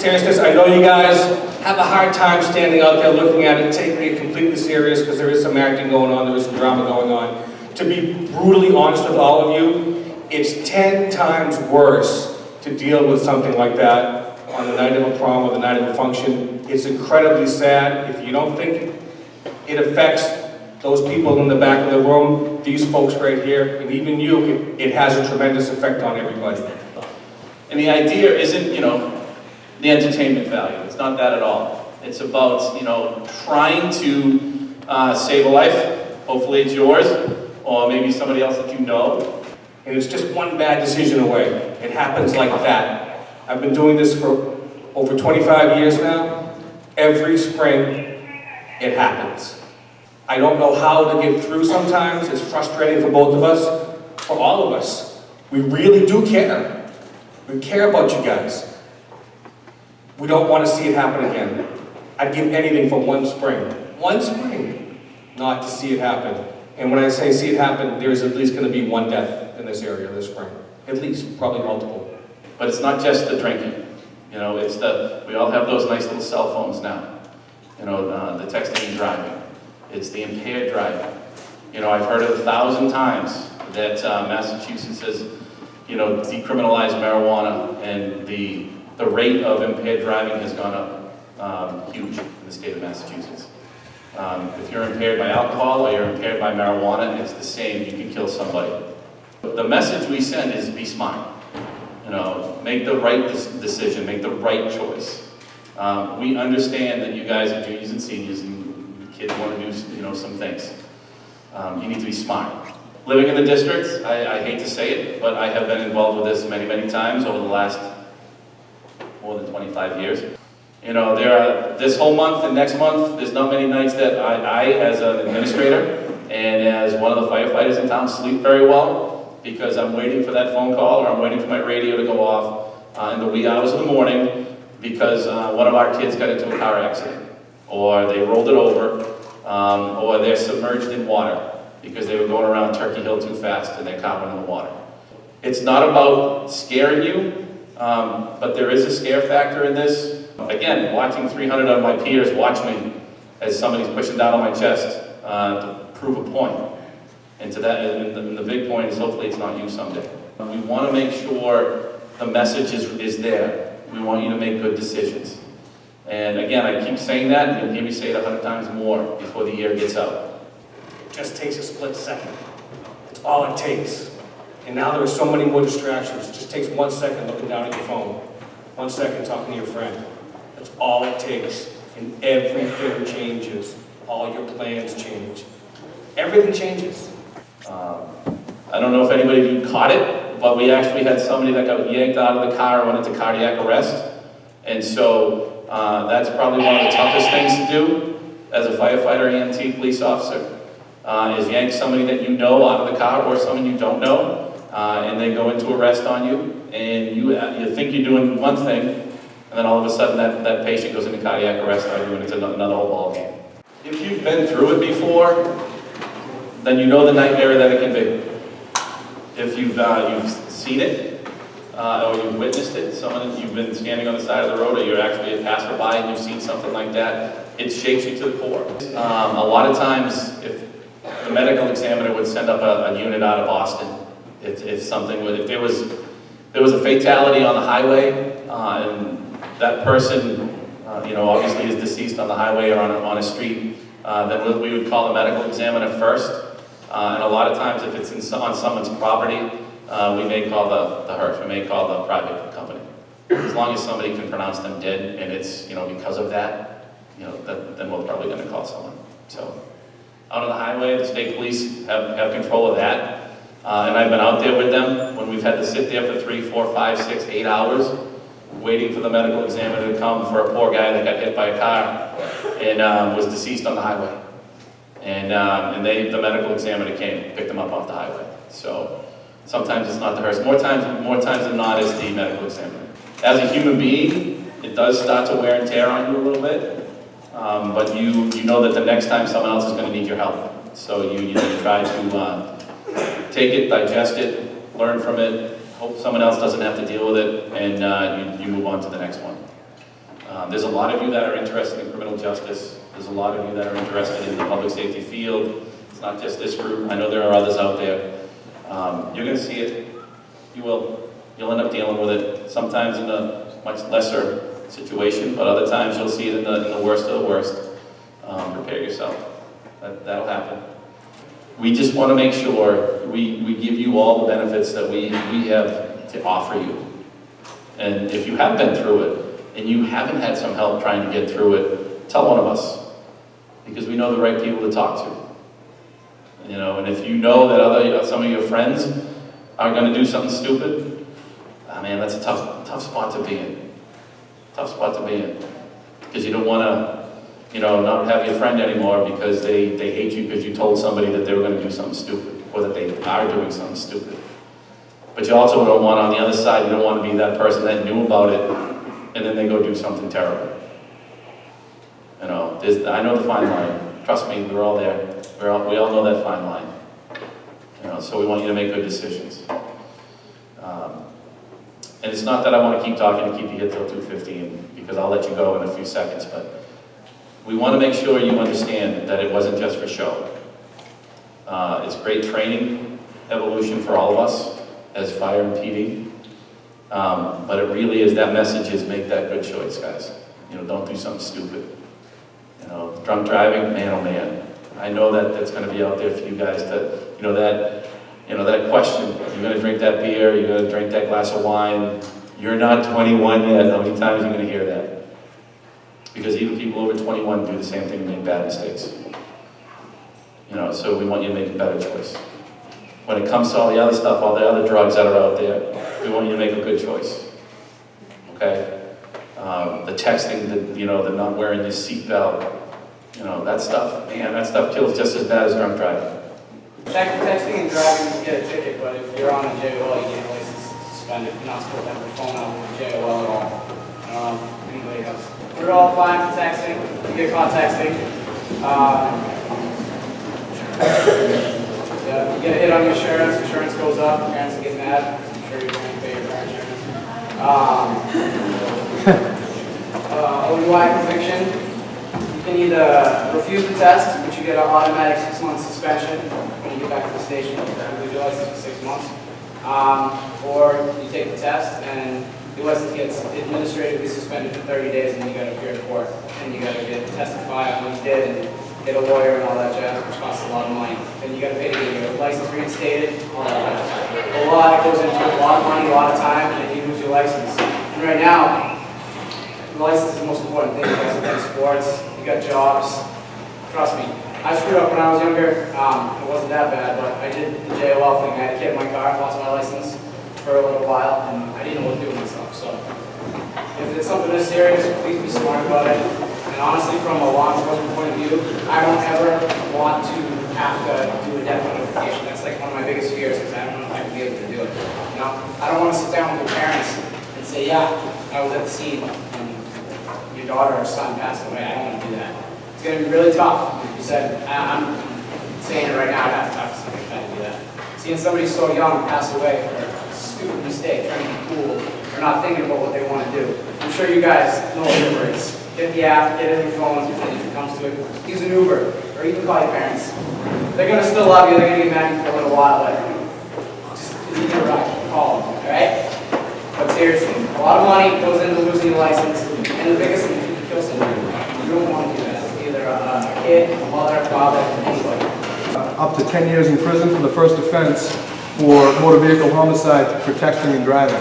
seriousness, I know you guys have a hard time standing out there looking at it, taking it completely serious, because there is some acting going on, there is some drama going on. To be brutally honest with all of you, it's 10 times worse to deal with something like that on the night of a prom or the night of a function. It's incredibly sad. If you don't think it affects those people in the back of the room, these folks right here, and even you, it has a tremendous effect on everybody. And the idea isn't, the entertainment value. It's not that at all. It's about, trying to save a life. Hopefully it's yours, or maybe somebody else that you know. And it's just one bad decision away. It happens like that. I've been doing this for over 25 years now. Every spring, it happens. I don't know how to get through sometimes. It's frustrating for both of us, for all of us. We really do care. We care about you guys. We don't want to see it happen again. I'd give anything for one spring, not to see it happen. And when I say see it happen, there's at least going to be one death in this area this spring. At least, probably multiple. But it's not just the drinking. It's we all have those nice little cell phones now. The texting and driving. It's the impaired driving. I've heard it 1,000 times that Massachusetts has, decriminalized marijuana, and the rate of impaired driving has gone up huge in the state of Massachusetts. If you're impaired by alcohol or you're impaired by marijuana, it's the same. You can kill somebody. The message we send is be smart. Make the right decision, make the right choice. We understand that you guys are juniors and seniors and kids want to do, some things. You need to be smart. Living in the district, I hate to say it, but I have been involved with this many, many times over the last more than 25 years. There are, this whole month and next month, there's not many nights that I as an administrator and as one of the firefighters in town, sleep very well, because I'm waiting for that phone call or I'm waiting for my radio to go off in the wee hours of the morning because one of our kids got into a car accident, or they rolled it over, or they're submerged in water because they were going around Turkey Hill too fast and their car went in the water. It's not about scaring you, but there is a scare factor in this. Again, watching 300 of my peers watch me as somebody's pushing down on my chest to prove a point. And to that, and the big point is hopefully it's not you someday. We want to make sure the message is there. We want you to make good decisions. And again, I keep saying that, and you'll hear me say it 100 times more before the year gets out. It just takes a split second. It's all it takes. And now there are so many more distractions. It just takes 1 second looking down at your phone. 1 second talking to your friend. That's all it takes. And everything changes. All your plans change. Everything changes. I don't know if anybody of you caught it, but we actually had somebody that got yanked out of the car and went into cardiac arrest. And so that's probably one of the toughest things to do as a firefighter, EMT, police officer, is yank somebody that you know out of the car or someone you don't know, and they go into arrest on you, and you think you're doing one thing, and then all of a sudden that patient goes into cardiac arrest on you, and it's another whole ball game. If you've been through it before, then you know the nightmare that it can be. If you've seen it, or you've witnessed it, you've been standing on the side of the road, or you're actually a passerby and you've seen something like that, it shakes you to the core. A lot of times, if the medical examiner would send up a unit out of Boston, if there was a fatality on the highway, and that person, obviously is deceased on the highway or on a street, then we would call the medical examiner first. And a lot of times, if it's on someone's property, we may call the HERF, we may call the private company. As long as somebody can pronounce them dead, and it's because of that, then we're probably going to call someone. So, out on the highway, the state police have control of that, and I've been out there with them when we've had to sit there for 3, 4, 5, 6, 8 hours, waiting for the medical examiner to come for a poor guy that got hit by a car and was deceased on the highway. And the medical examiner came, picked him up off the highway. So sometimes it's not the hearse. More times than not, it's the medical examiner. As a human being, it does start to wear and tear on you a little bit, but you know that the next time someone else is going to need your help. So you try to take it, digest it, learn from it, hope someone else doesn't have to deal with it, and you move on to the next one. There's a lot of you that are interested in criminal justice. There's a lot of you that are interested in the public safety field. It's not just this group. I know there are others out there. You're going to see it. You will. You'll end up dealing with it, sometimes in a much lesser situation, but other times you'll see it in the worst of the worst. Prepare yourself. That'll happen. We just want to make sure we give you all the benefits that we have to offer you. And if you have been through it, and you haven't had some help trying to get through it, tell one of us. Because we know the right people to talk to. You know, and if you know that some of your friends are going to do something stupid, man, that's a tough spot to be in. Tough spot to be in. Because you don't want to, you know, not have your friend anymore because they hate you because you told somebody that they were going to do something stupid, or that they are doing something stupid. But you also don't want, on the other side, you don't want to be that person that knew about it, and then they go do something terrible. You know, I know the fine line. Trust me, we're all there. We all know that fine line. You know, so we want you to make good decisions. And it's not that I want to keep talking and keep you here till 2:15, because I'll let you go in a few seconds, but we want to make sure you understand that it wasn't just for show. It's great training, evolution for all of us as fire and PD. But it really is, that message is make that good choice, guys. You know, don't do something stupid. You know, drunk driving, man, oh man. I know that that's going to be out there for you guys to, that question, you're going to drink that beer, you're going to drink that glass of wine, you're not 21 yet. How many times are you going to hear that? Because even people over 21 do the same thing and make bad mistakes. You know, so we want you to make a better choice. When it comes to all the other stuff, all the other drugs that are out there, we want you to make a good choice. Okay? The texting, the not wearing your seatbelt, that stuff, man, that stuff kills just as bad as drunk driving. Texting and driving, you get a ticket, but if you're on a JOL, you get a license suspended. You're not supposed to have your phone out with a JOL at all. I don't know if anybody else. We're all fine for texting. You get caught texting. You get a hit on your insurance goes up, your parents get mad. I'm sure you're going to pay your car insurance. OUI conviction, you can either refuse the test, which you get an automatic 6-month suspension when you get back to the station, you lose your license for 6 months, or you take the test and your license gets administratively suspended for 30 days and you got to appear in court, and you got to testify on what you did and get a lawyer and all that jazz, which costs a lot of money. Then you got to pay to get your license reinstated, all that jazz. A lot goes into a lot of money, a lot of time, and then you lose your license. And right now, the license is the most important thing. You guys play sports, you got jobs. Trust me, I screwed up when I was younger. It wasn't that bad, but I did the JOL thing. I had a kid in my car, lost my license for a little while, and I didn't know what to do with myself. So if it's something this serious, please be smart about it. And honestly, from a law enforcement point of view, I don't ever want to have to do a death notification. That's like one of my biggest fears, because I don't know if I can be able to do it. You know, I don't want to sit down with your parents and say, yeah, I was at the scene and your daughter or son passed away. I don't want to do that. It's going to be really tough. You said, I'm saying it right now, I have to talk to somebody trying to do that. Seeing somebody so young pass away for a stupid mistake, trying to be cool, or not thinking about what they want to do. I'm sure you guys know what Uber is. Get the app, get it on your phone, and if it comes to it, use an Uber, or even call your parents. They're going to still love you, they're going to get mad at you for a little while, but just, if you get a ride, call them, alright? But seriously, a lot of money goes into losing your license, and the biggest thing, you can kill somebody. You don't want to do that. Either a kid, a mother, a father, anybody. Up to 10 years in prison for the first offense for motor vehicle homicide for texting and driving.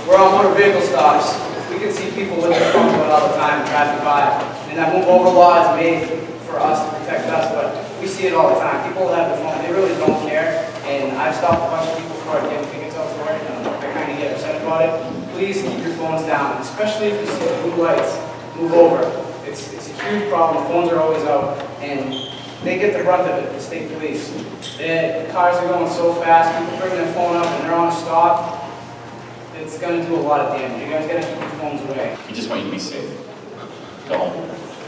We're on motor vehicle stops. We can see people with their phones out all the time driving by. And that move over law is made for us to protect us, but we see it all the time. People have their phone, they really don't care. And I've stopped a bunch of people for getting tickets out for it, and they kind of get upset about it. Please keep your phones down, especially if you see the blue lights move over. It's a huge problem. Phones are always out, and they get the brunt of it, the state police. The cars are going so fast, people bring their phone up and they're on a stop. It's going to do a lot of damage. You guys got to keep your phones away. We just want you to be safe. Go home.